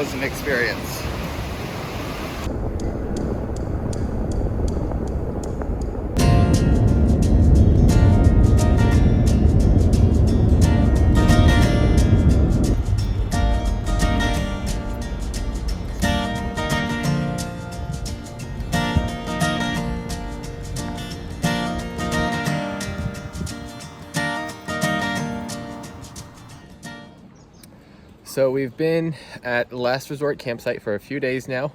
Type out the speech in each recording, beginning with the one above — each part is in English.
was an experience. So we've been at Last Resort campsite for a few days now.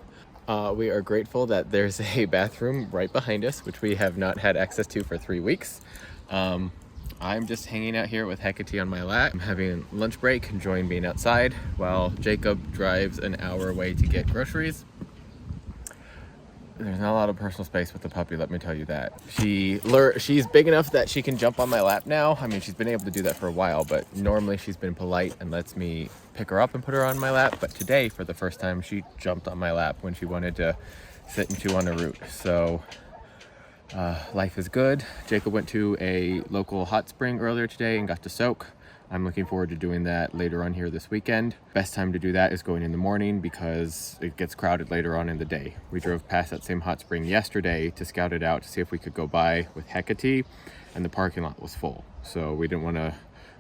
We are grateful that there's a bathroom right behind us, which we have not had access to for 3 weeks. I'm just hanging out here with Hecate on my lap. I'm having a lunch break, enjoying being outside, while Jacob drives an hour away to get groceries. There's not a lot of personal space with the puppy, let me tell you that. She's big enough that she can jump on my lap now. I mean, she's been able to do that for a while, but normally she's been polite and lets me pick her up and put her on my lap. But today, for the first time, she jumped on my lap when she wanted to sit and chew on a root. So life is good. Jacob went to a local hot spring earlier today and got to soak. I'm looking forward to doing that later on here this weekend. Best time to do that is going in the morning because it gets crowded later on in the day. We drove past that same hot spring yesterday to scout it out to see if we could go by with Hecate, and the parking lot was full. So we didn't want to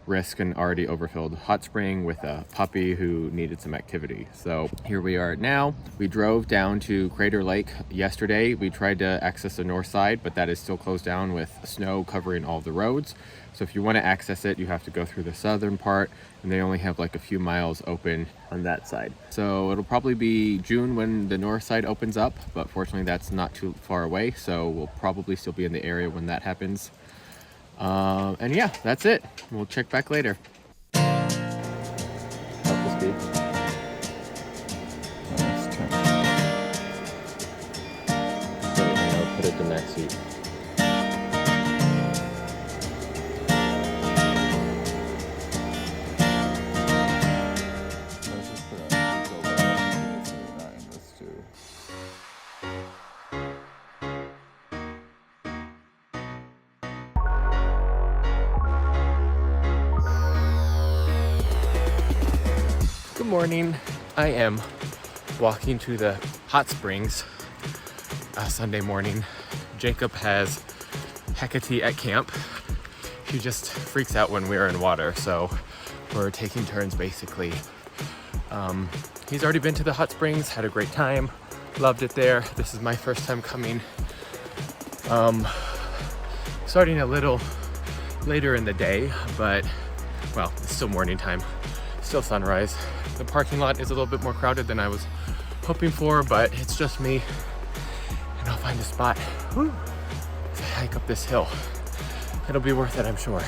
risk an already overfilled hot spring with a puppy who needed some activity. So here we are now. We drove down to Crater Lake yesterday. We tried to access the north side, but that is still closed down with snow covering all the roads. So if you want to access it, you have to go through the southern part, and they only have like a few miles open on that side. So it'll probably be June when the north side opens up, but fortunately that's not too far away. So we'll probably still be in the area when that happens. And yeah, that's it. We'll check back later. Up the speed. Let's turn. Now put it to max heat. Let's just put a go button so we're not in this too. Good morning. I am walking to the hot springs Sunday morning. Jacob has Hecate at camp. She just freaks out when we're in water, so we're taking turns basically. He's already been to the hot springs, had a great time, loved it there. This is my first time coming. Starting a little later in the day, but well, it's still morning time, still sunrise. The parking lot is a little bit more crowded than I was hoping for, but it's just me, and I'll find a spot to hike up this hill. It'll be worth it, I'm sure.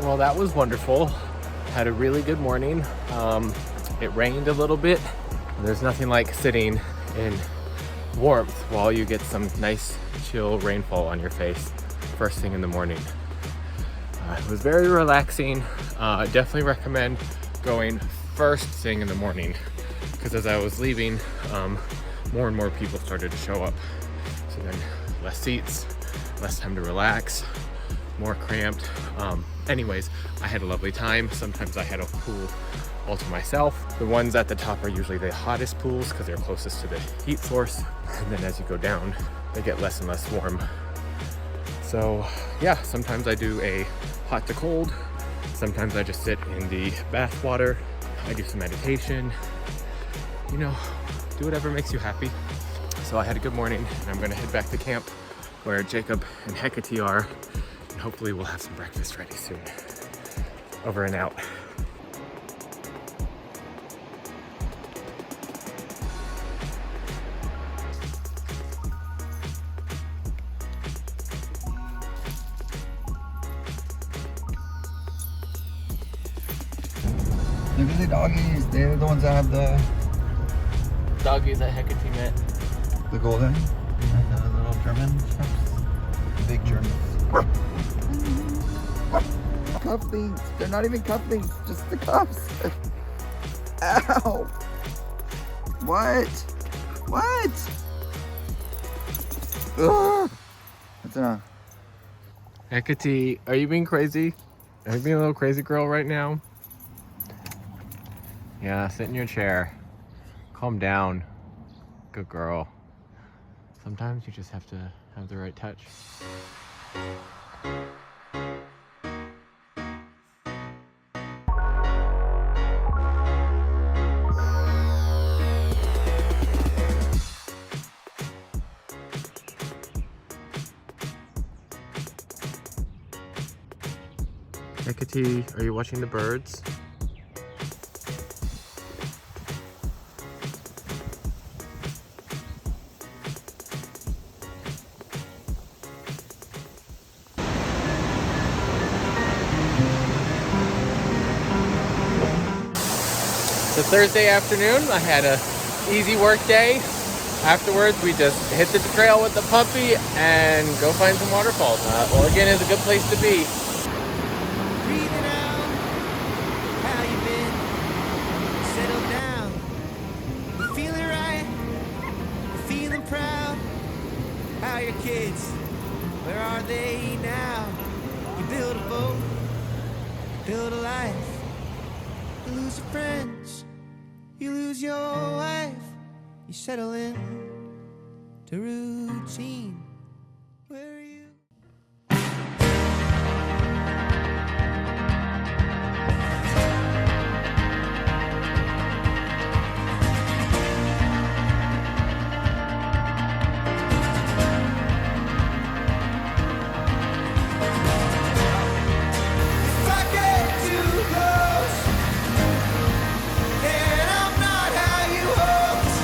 Well, that was wonderful. Had a really good morning. It rained a little bit. There's nothing like sitting in warmth while you get some nice chill rainfall on your face first thing in the morning. It was very relaxing. Definitely recommend going first thing in the morning, because as I was leaving, more and more people started to show up. So then less seats, less time to relax, more cramped. Anyways, I had a lovely time. Sometimes I had a pool all to myself. The ones at the top are usually the hottest pools because they're closest to the heat source. And then as you go down, they get less and less warm. So yeah, sometimes I do a hot to cold. Sometimes I just sit in the bath water. I do some meditation. You know, do whatever makes you happy. So I had a good morning, and I'm gonna head back to camp where Jacob and Hecate are, and hopefully we'll have some breakfast ready soon. Over and out. Look at the doggies. They're the ones that have the Doggies that Hecate met. the golden and the little German shrimps. Big Germans. Cufflinks. They're not even cufflinks, just the cuffs. Ow. What? What? Ugh. That's enough. Hecate, are you being crazy? Are you being a little crazy girl right now? Yeah, sit in your chair. Calm down. Good girl. Sometimes you just have to have the right touch. Hecate, are you watching the birds? So Thursday afternoon, I had a easy work day. Afterwards, we just hit the trail with the puppy and go find some waterfalls. Oregon is a good place to be. Breathing out, how you been? Settle down. You feeling right? You feeling proud? How are your kids? Where are they now? You build a boat, you build a life. You lose your friends, you lose your wife. You settle in to routine. Where are you? If I get too close, then I'm not how you hoped.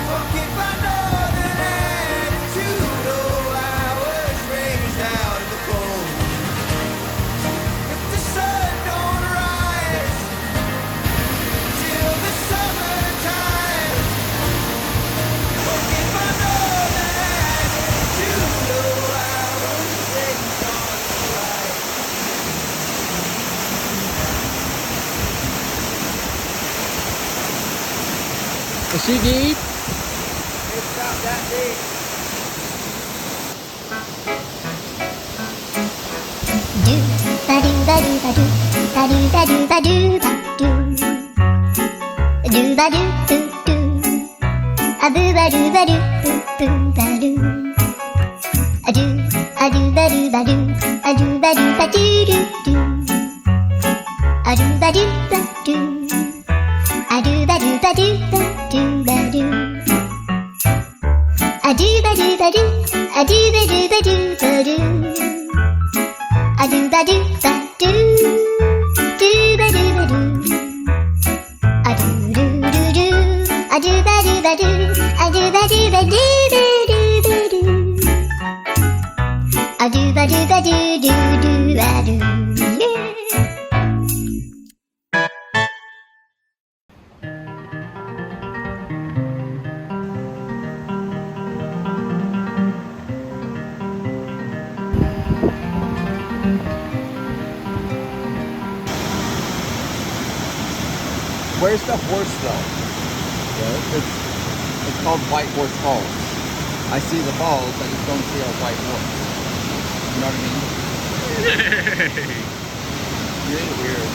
Fuck if I know that attitude, oh, I was raised out in the cold. If the sun don't rise till the summertime, fuck if I know that attitude, oh, I was raised on the rise. Is she deep? It's about that big. Where's the horse though? It's called White Horse Falls. I see the falls, I just don't see a white horse. You know what I mean? You're weird.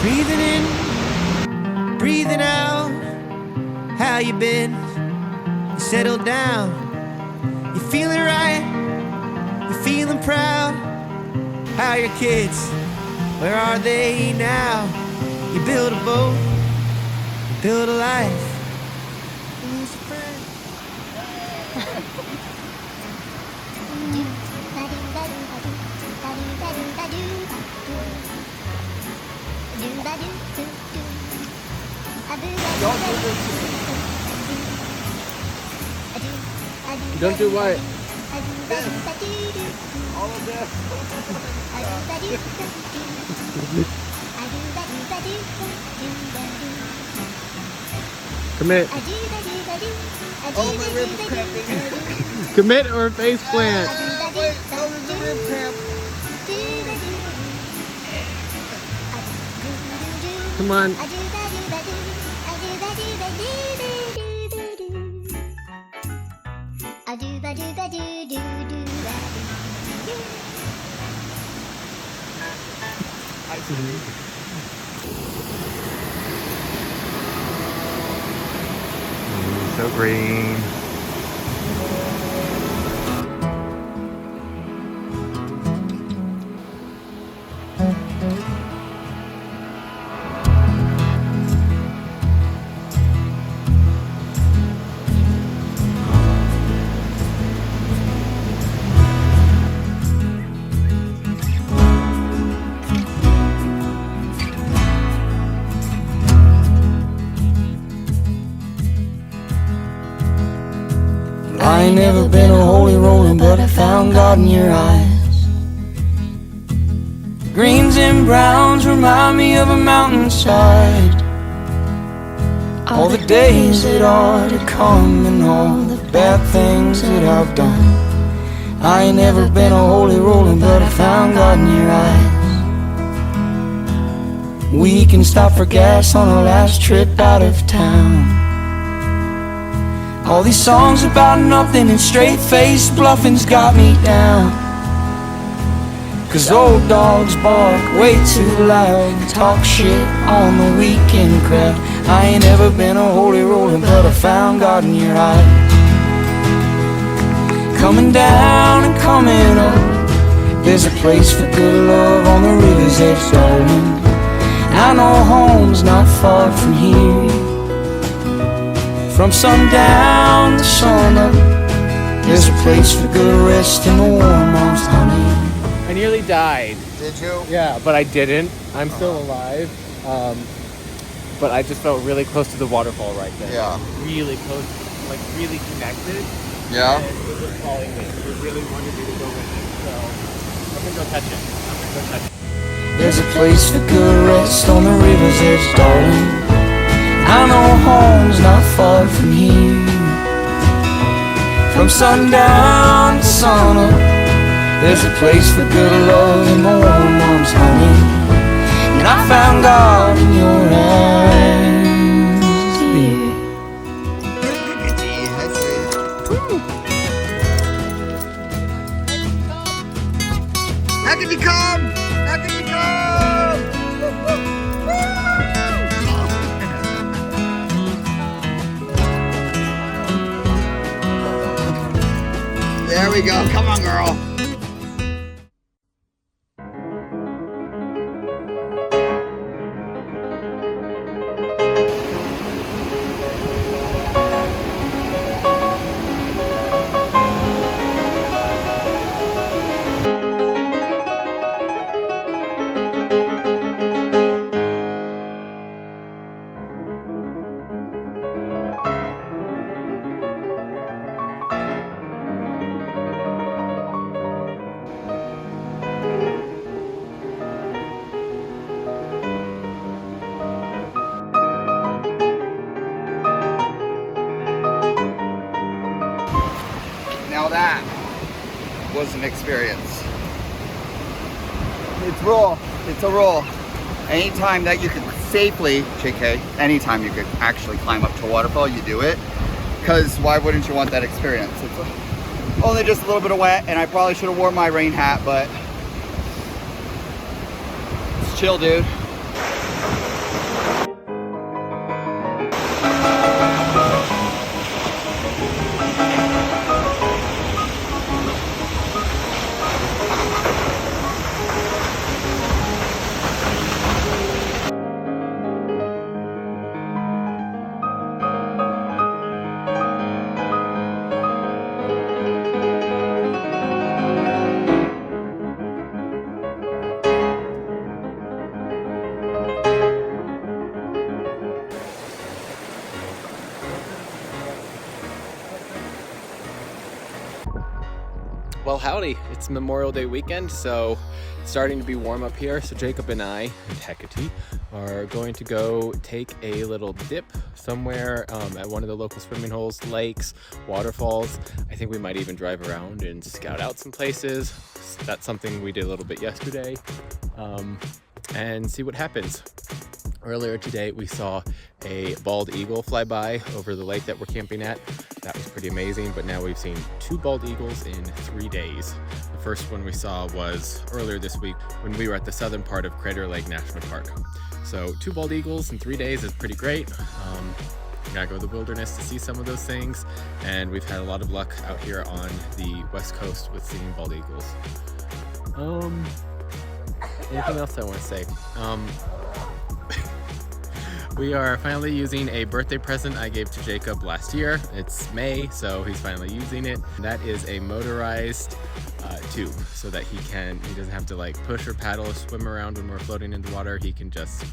Breathing in, breathing out. How you been? You settled down. You feeling right? You feeling proud? How are your kids? Where are they now? You build a boat, you build a life. You lose a friend. Don't do what? All of this. Commit. Oh, my ribs cramping. Commit or face plant. Wait, oh, there's a rib cramp. Come on. So green. I ain't never been a holy roller, but I found God in your eyes. Greens and browns remind me of a mountainside. All the days that are to come and all the bad things that I've done. I ain't never been a holy roller, but I found God in your eyes. We can stop for gas on our last trip out of town. All these songs about nothing and straight-faced bluffing's got me down. 'Cause old dogs bark way too loud, talk shit on the weekend crowd. I ain't ever been a holy roller, but I found God in your eyes. Coming down and coming up, there's a place for good love on the river's edge, darling. I know home's not far from here. From sundown to sun up, there's a place for good rest in the warm arms, honey. I nearly died. Did you? Yeah, but I didn't. I'm still alive. But I just felt really close to the waterfall right there. Yeah. Really close, like really connected. Yeah. And it was calling me. It really wanted me to go with it. So I'm gonna go touch it. I'm gonna go touch it. There's a place for good rest on the river's edge, darling. I know home's not far from here. From sundown to sun up, there's a place for good love in the warm arms, honey. And I found God in your eyes, dear. How can you come? How can you come? There we go. Come on, girl. Now that was an experience. It's raw. It's a rule. Anytime that you can safely, JK, anytime you could actually climb up to a waterfall, you do it. Because why wouldn't you want that experience? It's only just a little bit of wet, and I probably should have worn my rain hat, but it's chill, dude. Well, howdy, it's Memorial Day weekend, so it's starting to be warm up here. So Jacob and I, and Hecate, are going to go take a little dip somewhere at one of the local swimming holes, lakes, waterfalls. I think we might even drive around and scout out some places. That's something we did a little bit yesterday, and see what happens. Earlier today, we saw a bald eagle fly by over the lake that we're camping at. That was pretty amazing, but now we've seen 2 bald eagles in 3 days. The first one we saw was earlier this week when we were at the southern part of Crater Lake National Park. So 2 bald eagles in 3 days is pretty great. You gotta go to the wilderness to see some of those things, and we've had a lot of luck out here on the west coast with seeing bald eagles. Anything else I want to say? We are finally using a birthday present I gave to Jacob last year. It's May, so he's finally using it. That is a motorized tube, so that he doesn't have to like push or paddle or swim around when we're floating in the water. He can just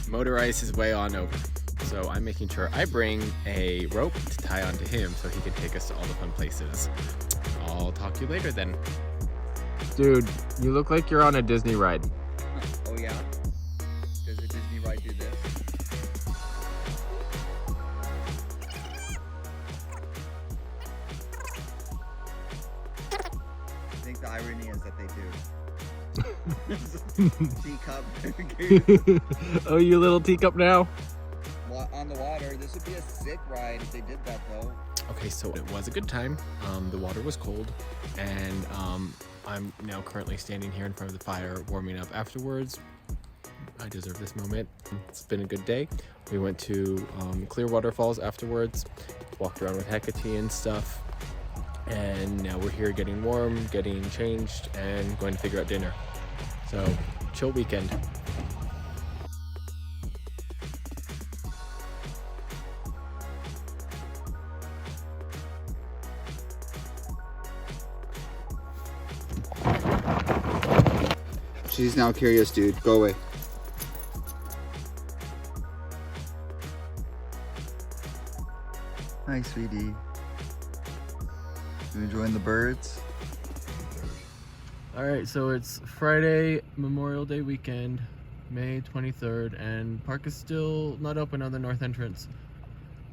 motorize his way on over. So I'm making sure I bring a rope to tie onto him so he can take us to all the fun places. I'll talk to you later then. Dude, you look like you're on a Disney ride. Oh yeah? Does a Disney ride do this? I think the irony is that they do. Teacup. Oh, you little teacup now? On the water. This would be a sick ride if they did that though. Okay, so it was a good time. The water was cold, and I'm now currently standing here in front of the fire warming up afterwards. I deserve this moment. It's been a good day. We went to Clearwater Falls afterwards, walked around with Hecate and stuff, and now we're here getting warm, getting changed, and going to figure out dinner. So, chill weekend. She's now curious, dude. Go away. Hi, sweetie. You enjoying the birds? All right, so it's Friday, Memorial Day weekend, May 23rd, and park is still not open on the north entrance.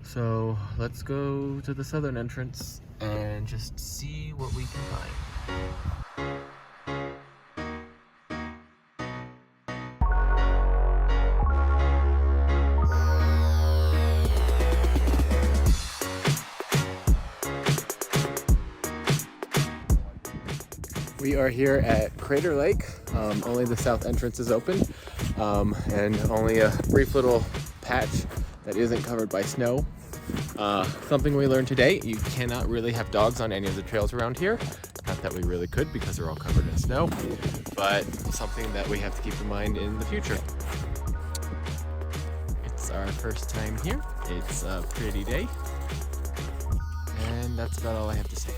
So let's go to the southern entrance and just see what we can find. We are here at Crater Lake. Only the south entrance is open, and only a brief little patch that isn't covered by snow. Something we learned today, you cannot really have dogs on any of the trails around here. Not that we really could because they're all covered in snow, but something that we have to keep in mind in the future. It's our first time here. It's a pretty day, and that's about all I have to say.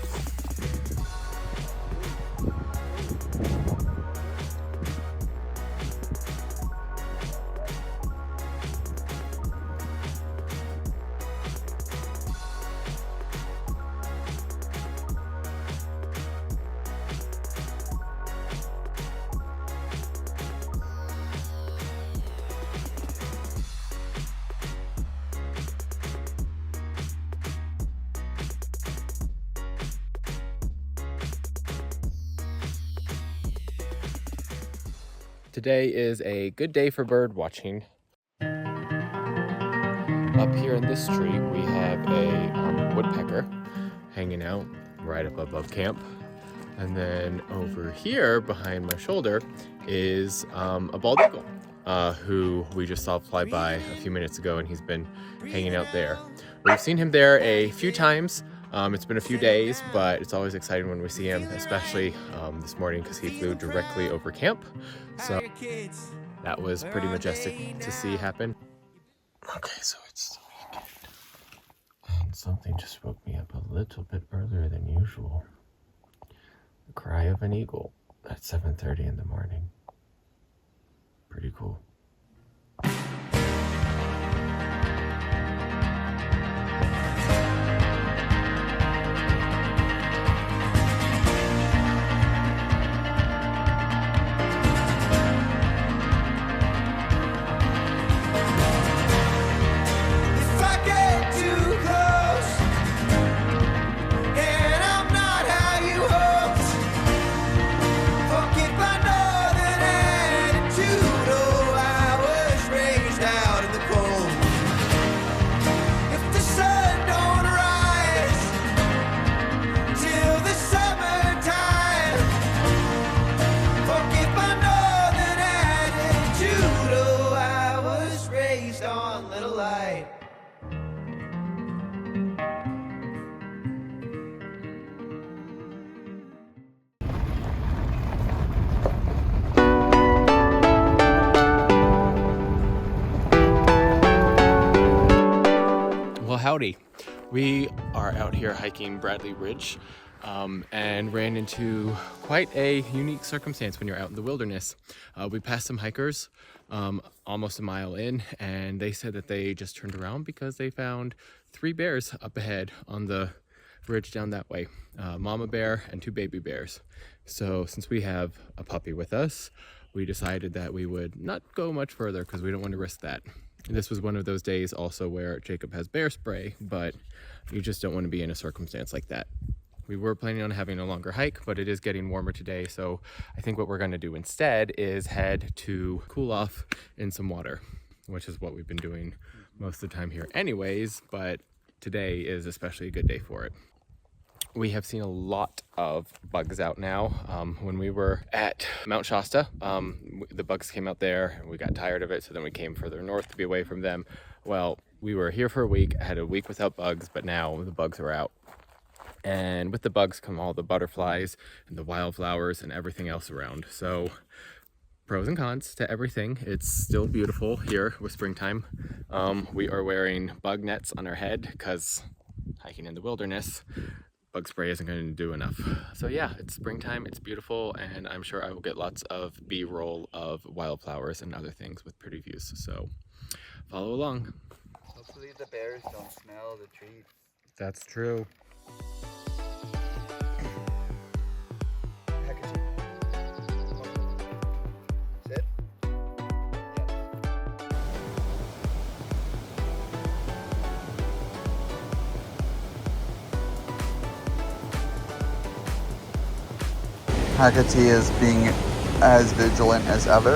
Today is a good day for bird watching. Up here in this tree, we have a woodpecker hanging out right up above camp. And then over here, behind my shoulder, is a bald eagle, who we just saw fly by a few minutes ago, and he's been hanging out there. We've seen him there a few times. It's been a few days, but it's always exciting when we see him, especially this morning because he flew directly over camp. So that was pretty majestic to see happen. Okay, so it's the weekend, and something just woke me up a little bit earlier than usual. The cry of an eagle at 7:30 in the morning. Pretty cool. Forget my northern attitude. Oh, I howdy. We are out here hiking Bradley Ridge and ran into quite a unique circumstance when you're out in the wilderness. We passed some hikers almost a mile in, and they said that they just turned around because they found 3 bears up ahead on the ridge down that way. Mama bear and 2 baby bears. So since we have a puppy with us, we decided that we would not go much further because we don't want to risk that. This was one of those days also where Jacob has bear spray, but you just don't want to be in a circumstance like that. We were planning on having a longer hike, but it is getting warmer today, so I think what we're going to do instead is head to cool off in some water, which is what we've been doing most of the time here anyways, but today is especially a good day for it. We have seen a lot of bugs out now. When we were at Mount Shasta, the bugs came out there and we got tired of it, so then we came further north to be away from them. Well, we were here for a week, had a week without bugs, but now the bugs are out. And with the bugs come all the butterflies and the wildflowers and everything else around. So pros and cons to everything. It's still beautiful here with springtime. We are wearing bug nets on our head because hiking in the wilderness, bug spray isn't going to do enough. So yeah, it's springtime, it's beautiful, and I'm sure I will get lots of B-roll of wildflowers and other things with pretty views. So follow along. Hopefully the bears don't smell the trees. That's true. Sit. Hecate is being as vigilant as ever,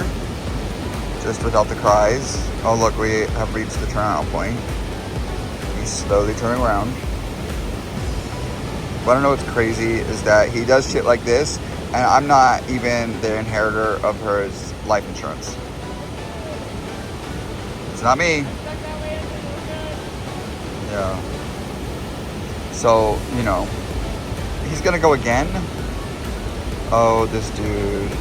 just without the cries. Oh look, we have reached the turnout point. He's slowly turning around. But I don't know what's crazy is that he does shit like this, and I'm not even the inheritor of her life insurance. It's not me. Yeah. So, you know, he's gonna go again. Oh, this dude.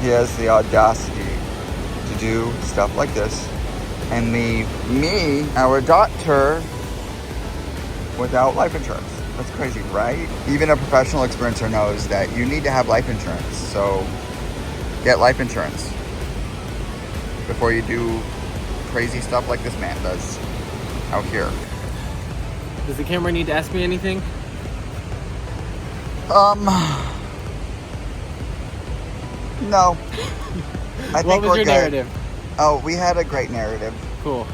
He has the audacity to do stuff like this and leave me, our daughter, without life insurance. That's crazy, right? Even a professional experiencer knows that you need to have life insurance. So get life insurance before you do crazy stuff like this man does out here. Does the camera need to ask me anything? No. I What think was we're your good. narrative? Oh, we had a great narrative. Cool.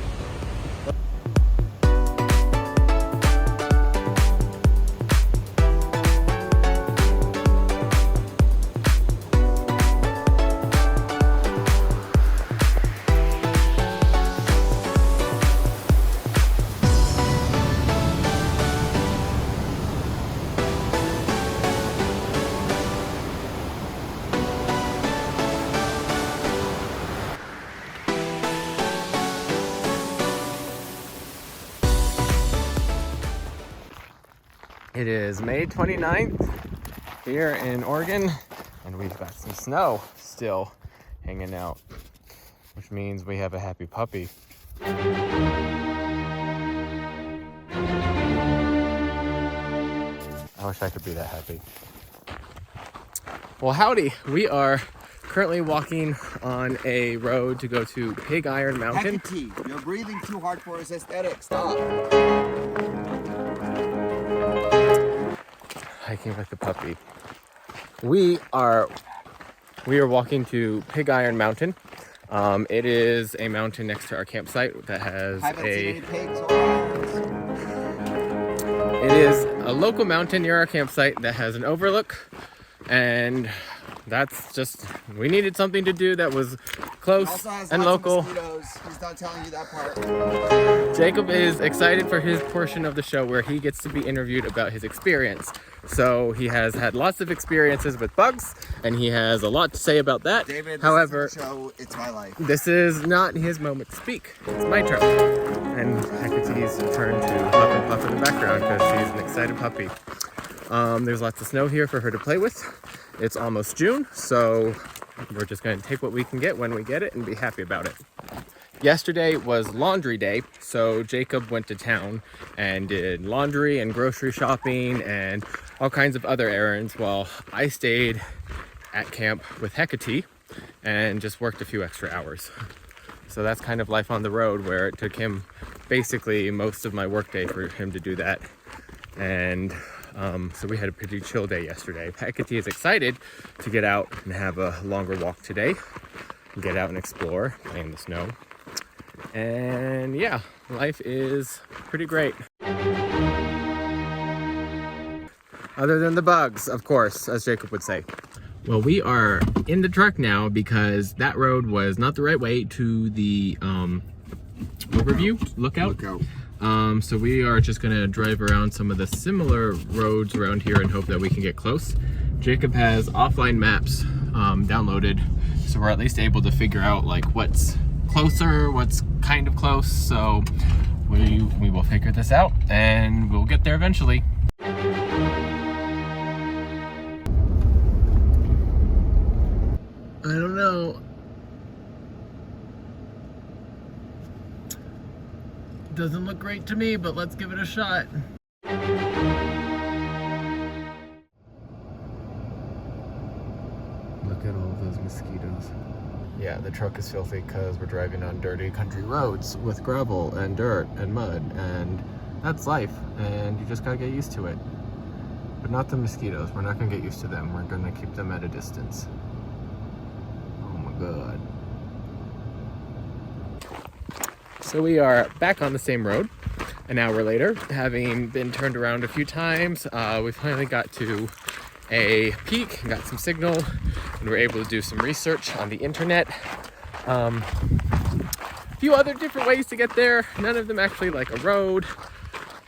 It is May 29th here in Oregon, and we've got some snow still hanging out, which means we have a happy puppy. I wish I could be that happy. Well, howdy. We are currently walking on a road to go to Pig Iron Mountain. Hecate, you're breathing too hard for his aesthetic. Stop. Hiking with the puppy. We are walking to Pig Iron Mountain. It is a mountain next to our campsite that has Haven't seen any pigs or lions. It is a local mountain near our campsite that has an overlook, and that's just, we needed something to do that was close Also has and lots local. of mosquitoes. He's not telling you that part. Jacob is excited for his portion of the show where he gets to be interviewed about his experience. So he has had lots of experiences with bugs, and he has a lot to say about that. David, however, this is the show, it's my life. this is not his moment to speak. It's my turn. And Hecate's turn to huff and puff in the background because she's an excited puppy. There's lots of snow here for her to play with. It's almost June, so we're just going to take what we can get when we get it and be happy about it. Yesterday was laundry day, so Jacob went to town and did laundry and grocery shopping and all kinds of other errands while I stayed at camp with Hecate and just worked a few extra hours. So that's kind of life on the road, where it took him basically most of my workday for him to do that. And so we had a pretty chill day yesterday. Hecate is excited to get out and have a longer walk today, get out and explore, play in the snow. And yeah, life is pretty great. Other than the bugs, of course, as Jacob would say. Well, we are in the truck now because that road was not the right way to the lookout. So we are just gonna drive around some of the similar roads around here and hope that we can get close. Jacob has offline maps downloaded, so we're at least able to figure out like what's closer, what's kind of close. So we will figure this out and we'll get there eventually. I don't know. Doesn't look great to me, but let's give it a shot. Look at all those mosquitoes. Yeah, the truck is filthy because we're driving on dirty country roads with gravel and dirt and mud, and that's life, and you just gotta get used to it. But not the mosquitoes. We're not gonna get used to them. We're gonna keep them at a distance. Oh my God. So we are back on the same road an hour later, having been turned around a few times. We finally got to a peak and got some signal, and we're able to do some research on the internet. A few other different ways to get there, none of them actually like a road,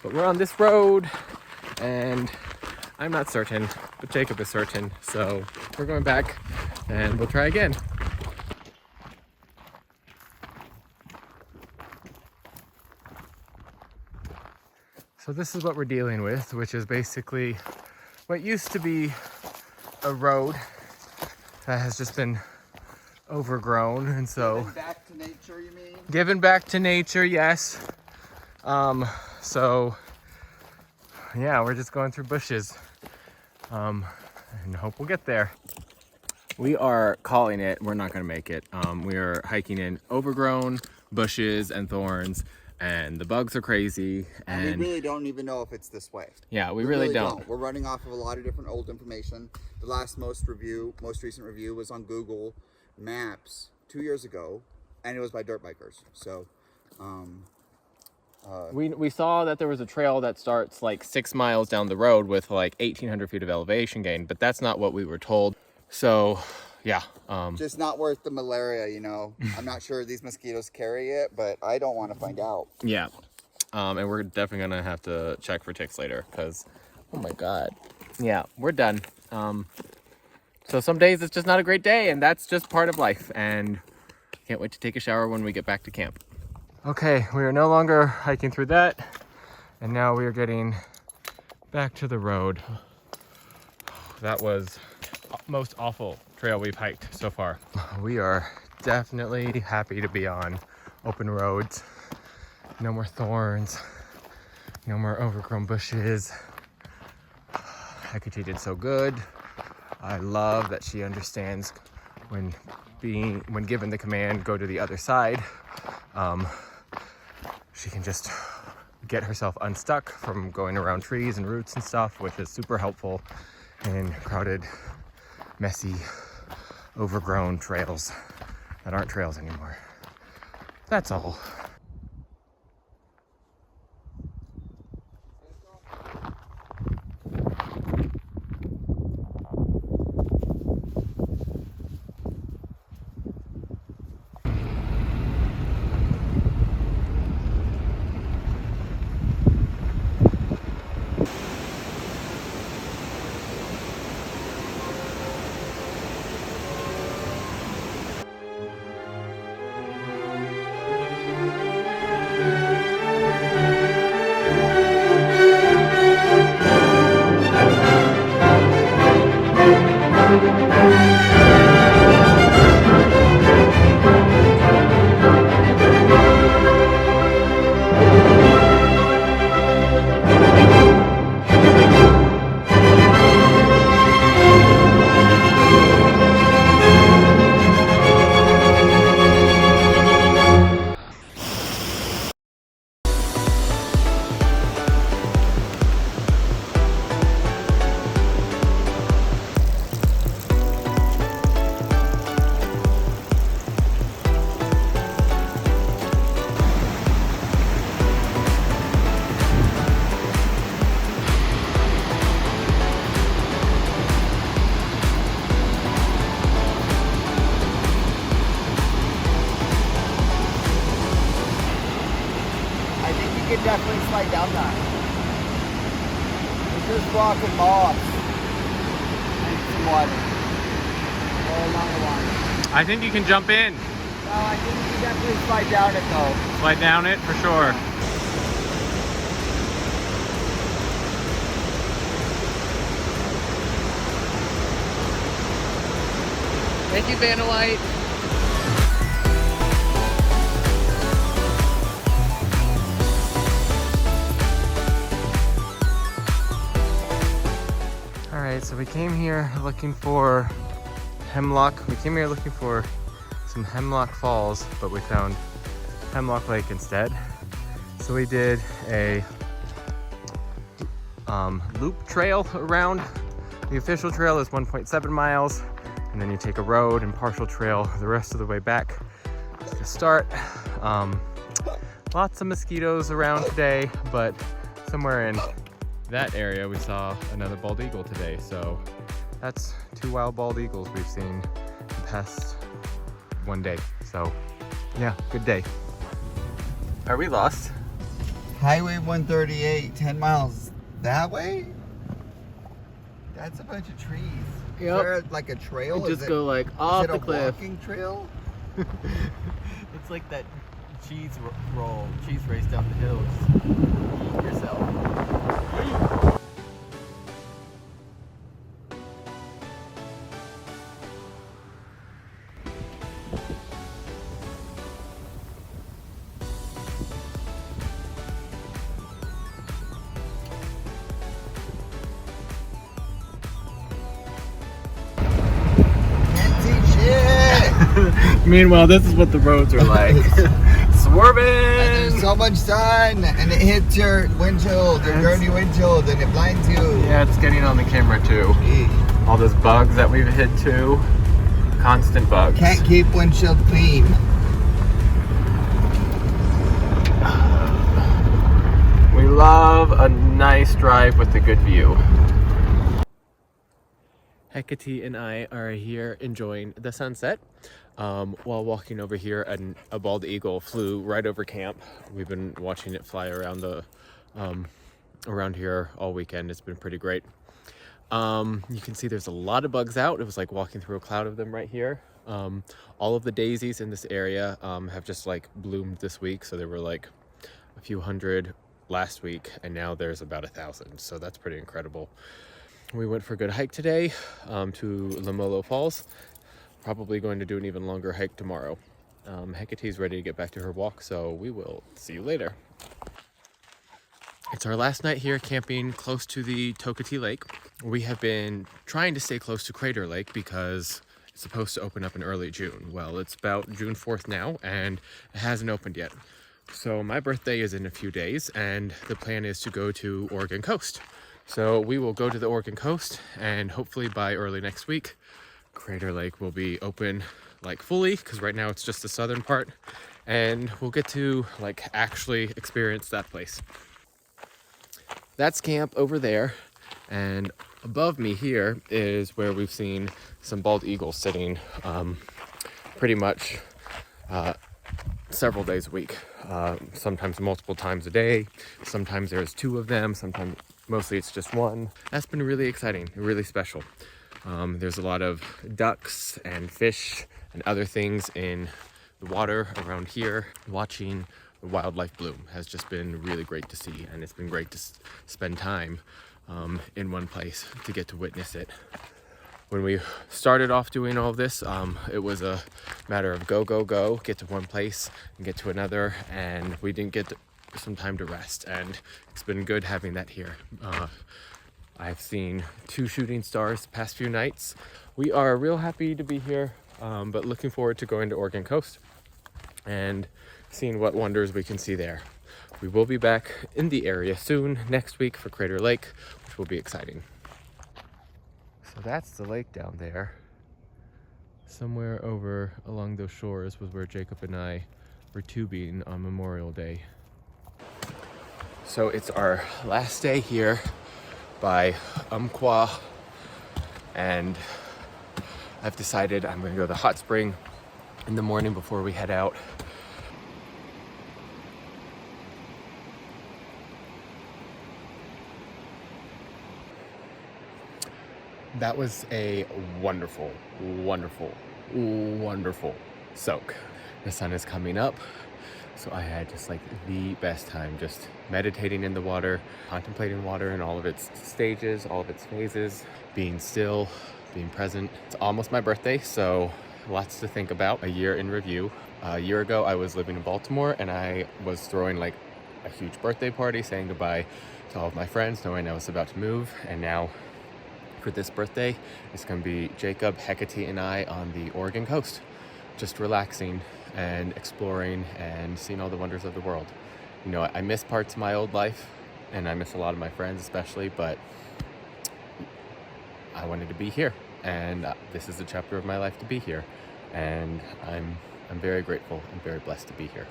but we're on this road and I'm not certain, but Jacob is certain, so we're going back and we'll try again. So this is what we're dealing with, which is basically what used to be a road that has just been overgrown, and so Given back to nature, you mean? Given back to nature, yes. So yeah, we're just going through bushes, and hope we'll get there. We are calling it. We're not gonna make it. We are hiking in overgrown bushes and thorns, and the bugs are crazy, and we really don't even know if it's this way. Yeah, we really don't. We're running off of a lot of different old information. The most recent review was on Google Maps 2 years ago, and it was by dirt bikers. So we saw that there was a trail that starts like 6 miles down the road with like 1,800 feet of elevation gain, but that's not what we were told. So yeah, just not worth the malaria, you know. I'm not sure these mosquitoes carry it, but I don't want to find out. Yeah, and we're definitely gonna have to check for ticks later, because oh my God. Yeah, we're done. So some days it's just not a great day, and that's just part of life, and can't wait to take a shower when we get back to camp. Okay, we are no longer hiking through that, and now we are getting back to the road. That was most awful trail we've hiked so far. We are definitely happy to be on open roads. No more thorns, no more overgrown bushes. Hecate did so good. I love that she understands when given the command, go to the other side. She can just get herself unstuck from going around trees and roots and stuff, which is super helpful in crowded, messy, overgrown trails that aren't trails anymore. That's all. slide down that. It's just rock and moss. And some water. All along the line. I think you can jump in. No, I think you can definitely slide down it though. Slide down it for sure. Thank you, Vanna White. All right, so we came here looking for Hemlock. We came here looking for some Hemlock Falls, but we found Hemlock Lake instead. So we did a loop trail around. The official trail is 1.7 miles. And then you take a road and partial trail the rest of the way back to the start. Lots of mosquitoes around today, but somewhere in that area we saw another bald eagle today. So that's 2 wild bald eagles we've seen the past one day. So yeah, good day. Are we lost? Highway 138, 10 miles that way? That's a bunch of trees. Is there like a trail? Just go like off the cliff. Is it a walking trail? It's like that cheese race down the hill. Just eat yourself. Meanwhile, this is what the roads are like. Swerving! And there's so much sun, and it hits your windshield, your dirty windshield, and it blinds you. Yeah, it's getting on the camera too. All those bugs that we've hit too. Constant bugs. Can't keep windshield clean. We love a nice drive with a good view. Hecate and I are here enjoying the sunset. While walking over here, and a bald eagle flew right over camp. We've been watching it fly around around here all weekend. It's been pretty great. You can see there's a lot of bugs out. It was like walking through a cloud of them right here. All of the daisies in this area have just like bloomed this week. So there were like a few hundred last week, and now there's about 1,000. So that's pretty incredible. We went for a good hike today to Lamolo Falls. Probably going to do an even longer hike tomorrow. Hecate's ready to get back to her walk, so we will see you later. It's our last night here camping close to the Tokati Lake. We have been trying to stay close to Crater Lake because it's supposed to open up in early June. Well, it's about June 4th now, and it hasn't opened yet. So my birthday is in a few days, and the plan is to go to Oregon Coast. So we will go to the Oregon Coast, and hopefully by early next week, Crater Lake will be open like fully, because right now it's just the southern part, and we'll get to like actually experience that place. That's camp over there, and above me here is where we've seen some bald eagles sitting pretty much several days a week, sometimes multiple times a day. Sometimes there's 2 of them, sometimes mostly it's just 1. That's been really exciting, really special. There's a lot of ducks and fish and other things in the water around here. Watching the wildlife bloom has just been really great to see, and it's been great to spend time in one place to get to witness it. When we started off doing all of this, it was a matter of go, get to one place and get to another, and we didn't get some time to rest, and it's been good having that here. I've seen 2 shooting stars the past few nights. We are real happy to be here, but looking forward to going to Oregon Coast and seeing what wonders we can see there. We will be back in the area soon next week for Crater Lake, which will be exciting. So that's the lake down there. Somewhere over along those shores was where Jacob and I were tubing on Memorial Day. So it's our last day here by Umpqua, and I've decided I'm going to go to the hot spring in the morning before we head out. that was a wonderful, wonderful, wonderful soak. The sun is coming up, so I had just like the best time just meditating in the water, contemplating water in all of its stages, all of its phases, being still, being present. It's almost my birthday, so lots to think about. A year in review. A year ago, I was living in Baltimore and I was throwing like a huge birthday party, saying goodbye to all of my friends, knowing I was about to move. And now for this birthday, it's gonna be Jacob, Hecate, and I on the Oregon coast, just relaxing and exploring and seeing all the wonders of the world. You know, I miss parts of my old life and I miss a lot of my friends especially, but I wanted to be here, and this is a chapter of my life to be here, and I'm very grateful and very blessed to be here.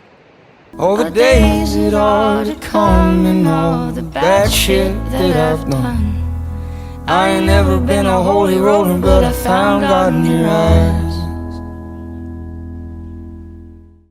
All the days that are to come and all the bad shit that I've done. I ain't never been a holy roller, but I found God in your eyes.